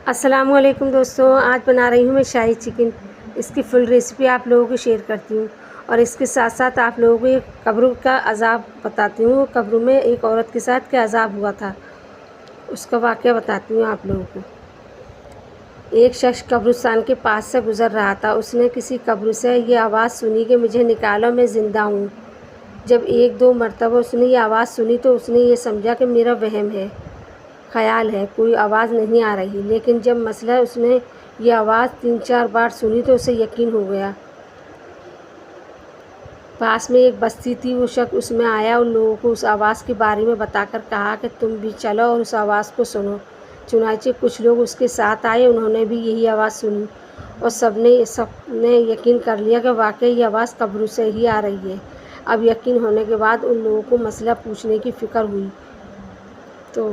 السلام علیکم دوستوں، آج بنا رہی ہوں میں شاہی چکن۔ اس کی فل ریسیپی آپ لوگوں کو شیئر کرتی ہوں اور اس کے ساتھ ساتھ آپ لوگوں کو ایک قبر کا عذاب بتاتی ہوں۔ قبر میں ایک عورت کے ساتھ کیا عذاب ہوا تھا اس کا واقعہ بتاتی ہوں آپ لوگوں کو۔ ایک شخص قبرستان کے پاس سے گزر رہا تھا۔ اس نے کسی قبر سے یہ آواز سنی کہ مجھے نکالو، میں زندہ ہوں۔ جب ایک دو مرتبہ اس نے یہ آواز سنی تو اس نے یہ سمجھا کہ میرا وہم ہے، خیال ہے، کوئی آواز نہیں آ رہی۔ لیکن جب مسئلہ اس نے یہ آواز 3-4 بار سنی تو اسے یقین ہو گیا۔ پاس میں ایک بستی تھی، وہ شخص اس میں آیا اور لوگوں کو اس آواز کے بارے میں بتا کر کہا کہ تم بھی چلو اور اس آواز کو سنو۔ چنانچہ کچھ لوگ اس کے ساتھ آئے، انہوں نے بھی یہی آواز سنی اور سب نے یقین کر لیا کہ واقعی یہ آواز قبر سے ہی آ رہی ہے۔ اب یقین ہونے کے بعد ان لوگوں کو مسئلہ پوچھنے کی فکر ہوئی تو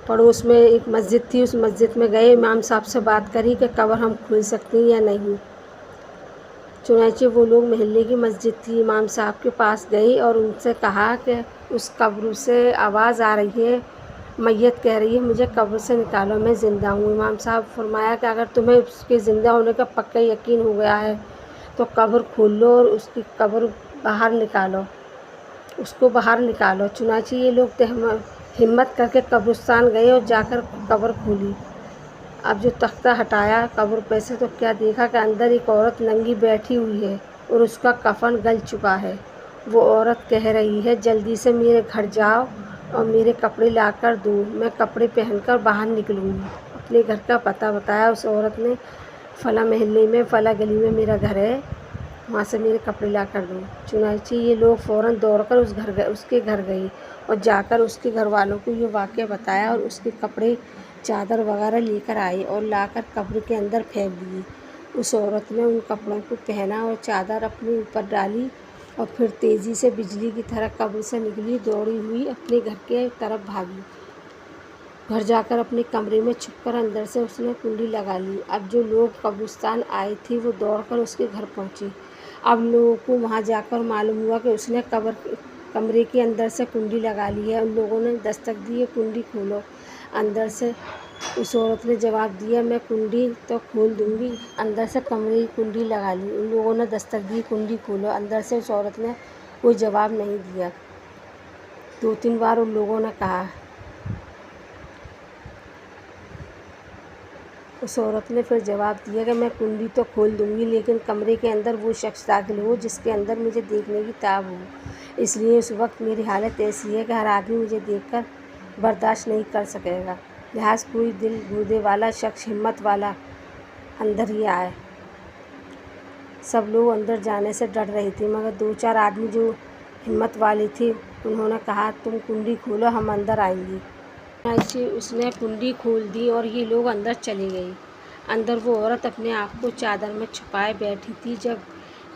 پڑوس میں ایک مسجد تھی، اس مسجد میں گئے، امام صاحب سے بات کری کہ قبر ہم کھول سکتے ہیں یا نہیں۔ چنانچہ وہ لوگ محلے کی مسجد تھی، امام صاحب کے پاس گئے اور ان سے کہا کہ اس قبر سے آواز آ رہی ہے، میت کہہ رہی ہے مجھے قبر سے نکالو، میں زندہ ہوں۔ امام صاحب فرمایا کہ اگر تمہیں اس کے زندہ ہونے کا پکا یقین ہو گیا ہے تو قبر کھول لو اور اس کی قبر باہر نکالو، اس کو باہر نکالو۔ چنانچہ یہ لوگ ہمت کر کے قبرستان گئے اور جا کر قبر کھولی۔ اب جو تختہ ہٹایا قبر پہ سے تو کیا دیکھا کہ اندر ایک عورت ننگی بیٹھی ہوئی ہے اور اس کا کفن گل چکا ہے۔ وہ عورت کہہ رہی ہے جلدی سے میرے گھر جاؤ اور میرے کپڑے لا کر دو، میں کپڑے پہن کر باہر نکلوں گی۔ اپنے گھر کا پتہ بتایا اس عورت نے، فلاں محلے میں فلاں گلی میں میرا گھر ہے، وہاں سے میرے کپڑے لا کر دو۔ چنانچہ یہ لوگ فوراً دوڑ کر اس کے گھر گئے اور جا کر اس کے گھر والوں کو یہ واقعہ بتایا اور اس کے کپڑے چادر وغیرہ لے کر آئے اور لا کر قبر کے اندر پھینک دیے۔ اس عورت نے ان کپڑوں کو پہنا اور چادر اپنے اوپر ڈالی اور پھر تیزی سے بجلی کی طرح قبر سے نکلی، دوڑی ہوئی اپنے گھر کے طرف بھاگی۔ گھر جا کر اپنے کمرے میں چھپ کر اندر سے اس نے کنڈی لگا لی۔ اب جو لوگ قبرستان آئے تھے وہ دوڑ کر اس کے گھر پہنچے۔ اب لوگوں کو وہاں جا کر معلوم ہوا کہ اس نے کمرے کے اندر سے کنڈی لگا لی ہے۔ ان لوگوں نے دستک دی، کنڈی کھولو۔ اندر سے اس عورت نے جواب دیا میں کنڈی تو کھول دوں گی۔ اندر سے کمرے کی کنڈی لگا لی۔ ان لوگوں نے دستک دی، کنڈی کھولو۔ اندر سے اس عورت نے کوئی جواب نہیں دیا۔ 2-3 بار ان لوگوں نے کہا۔ اس عورت نے پھر جواب دیا کہ میں کنڈی تو کھول دوں گی لیکن کمرے کے اندر وہ شخص داخل ہو جس کے اندر مجھے دیکھنے کی تاب ہو۔ اس لیے اس وقت میری حالت ایسی ہے کہ ہر آدمی مجھے دیکھ کر برداشت نہیں کر سکے گا، لہٰذا کوئی دل گردے والا شخص، ہمت والا اندر ہی آئے۔ سب لوگ اندر جانے سے ڈر رہے تھے مگر 2-4 آدمی جو ہمت والے تھے انہوں نے کہا تم کنڈی کھولو، ہم اندر آئیں گے۔ چنانچہ اس نے کنڈی کھول دی اور یہ لوگ اندر چلے گئے۔ اندر وہ عورت اپنے آپ کو چادر میں چھپائے بیٹھی تھی۔ جب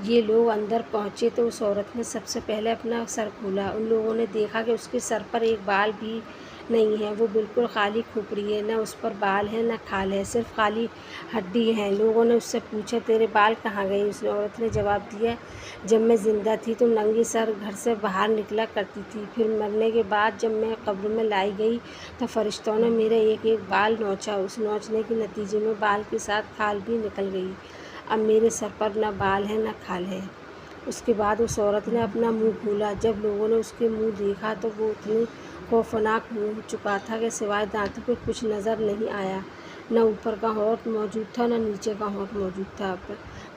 یہ لوگ اندر پہنچے تو اس عورت نے سب سے پہلے اپنا سر کھولا۔ ان لوگوں نے دیکھا کہ اس کے سر پر ایک بال بھی نہیں ہے، وہ بالکل خالی کھوپڑی ہے، نہ اس پر بال ہے نہ کھال ہے، صرف خالی ہڈی ہے۔ لوگوں نے اس سے پوچھا تیرے بال کہاں گئے؟ اس عورت نے جواب دیا جب میں زندہ تھی تو ننگی سر گھر سے باہر نکلا کرتی تھی، پھر مرنے کے بعد جب میں قبر میں لائی گئی تو فرشتوں نے میرا ایک ایک بال نوچا، اس نوچنے کے نتیجے میں بال کے ساتھ کھال بھی نکل گئی، اب میرے سر پر نہ بال ہے نہ کھال ہے۔ اس کے بعد اس عورت نے اپنا منہ کھولا۔ جب لوگوں نے اس کے منہ دیکھا تو وہ اتنی خوفناک ہو چکا تھا کہ سوائے دانتوں کے کچھ نظر نہیں آیا، نہ اوپر کا ہونٹ موجود تھا نہ نیچے کا ہونٹ موجود تھا،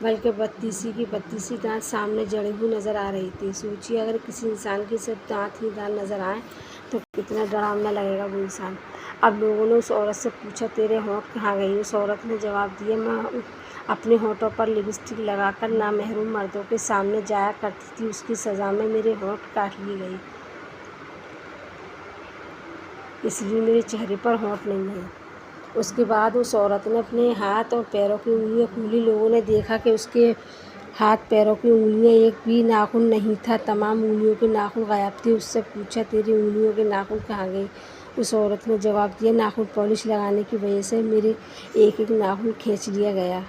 بلکہ 32 کے 32 دانت سامنے جڑے ہوئے نظر آ رہے تھے۔ سوچیے اگر کسی انسان کے صرف دانت ہی دانت نظر آئیں تو کتنا ڈراؤنا لگے گا وہ انسان۔ اب لوگوں نے اس عورت سے پوچھا تیرے ہونٹ کہاں گئے؟ اس عورت نے جواب دیا میں اپنے ہونٹوں پر لپسٹک لگا کر نامحرم مردوں کے سامنے جایا کرتی تھی، اس کی سزا میں میرے ہونٹ کاٹ لیے گئے، اس لیے میرے چہرے پر ہونٹ نہیں ہیں۔ اس کے بعد اس عورت نے اپنے ہاتھ اور پیروں کی انگلیاں کھولی۔ لوگوں نے دیکھا کہ اس کے ہاتھ پیروں کی انگلیاں ایک بھی ناخن نہیں تھا، تمام انگلیوں کے ناخن غائب تھے۔ اس سے پوچھا تیری انگلیوں کے ناخن کہاں گئے؟ اس عورت نے جواب دیا ناخن پالش لگانے کی وجہ سے میرے ایک ایک ناخن کھینچ لیا گیا،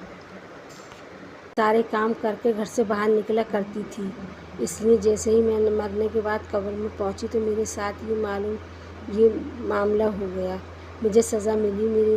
سارے کام کر کے گھر سے باہر نکلا کرتی تھی، اس لیے جیسے ہی میں مرنے کے بعد قبر میں پہنچی تو میرے ساتھ یہ معاملہ ہو گیا، مجھے سزا ملی، میرے